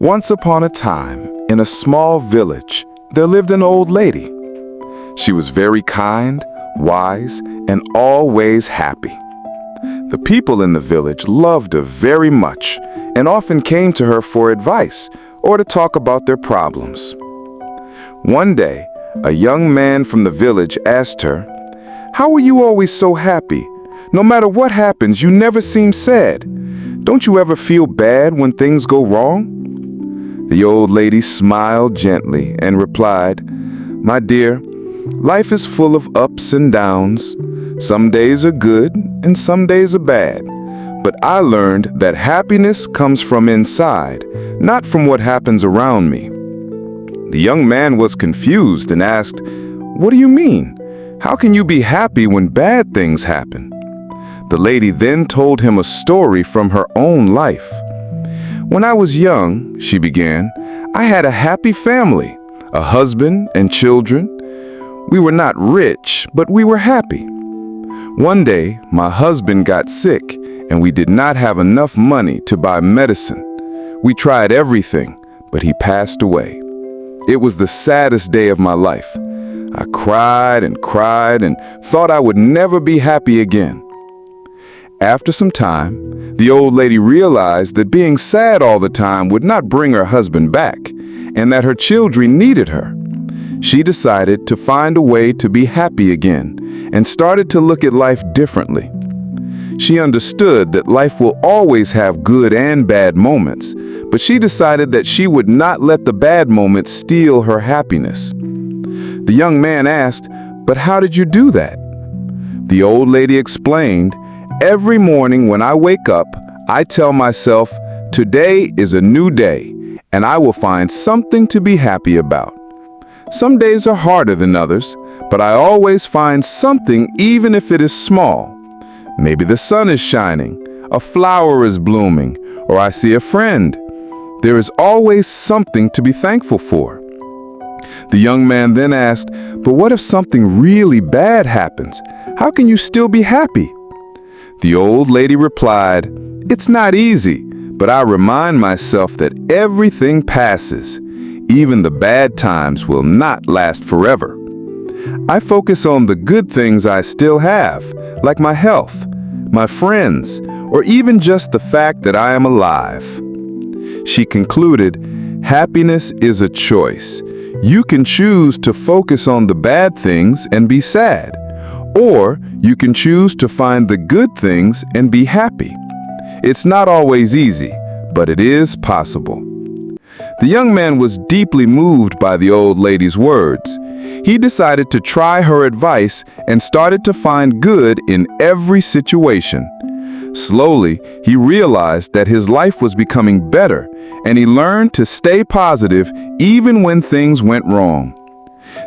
Once upon a time, in a small village, there lived an old lady. She was very kind, wise, and always happy. The people in the village loved her very much and often came to her for advice or to talk about their problems. One day, a young man from the village asked her, "How are you always so happy? No matter what happens, you never seem sad. Don't you ever feel bad when things go wrong?" The old lady smiled gently and replied, "My dear, life is full of ups and downs. Some days are good and some days are bad. But I learned that happiness comes from inside, not from what happens around me." The young man was confused and asked, "What do you mean? How can you be happy when bad things happen?" The lady then told him a story from her own life. "When I was young," she began, "I had a happy family, a husband and children. We were not rich, but we were happy. One day, my husband got sick, and we did not have enough money to buy medicine. We tried everything, but he passed away. It was the saddest day of my life. I cried and thought I would never be happy again." After some time, the old lady realized that being sad all the time would not bring her husband back, and that her children needed her. She decided to find a way to be happy again, and started to look at life differently. She understood that life will always have good and bad moments, but she decided that she would not let the bad moments steal her happiness. The young man asked, "But how did you do that?" The old lady explained, "Every morning when I wake up, I tell myself, today is a new day, and I will find something to be happy about. Some days are harder than others, but I always find something even if it is small. Maybe the sun is shining, a flower is blooming, or I see a friend. There is always something to be thankful for." The young man then asked, "But what if something really bad happens? How can you still be happy?" The old lady replied, "It's not easy, but I remind myself that everything passes. Even the bad times will not last forever. I focus on the good things I still have, like my health, my friends, or even just the fact that I am alive." She concluded, "Happiness is a choice. You can choose to focus on the bad things and be sad, or you can choose to find the good things and be happy. It's not always easy, but it is possible." The young man was deeply moved by the old lady's words. He decided to try her advice and started to find good in every situation. Slowly, he realized that his life was becoming better, and he learned to stay positive even when things went wrong.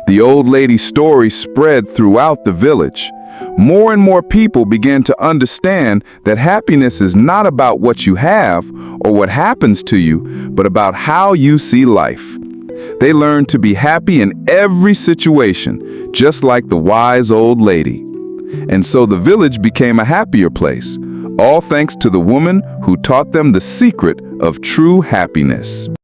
The old lady's story spread throughout the village. More and more people began to understand that happiness is not about what you have or what happens to you, but about how you see life. They learned to be happy in every situation, just like the wise old lady. And so the village became a happier place, all thanks to the woman who taught them the secret of true happiness.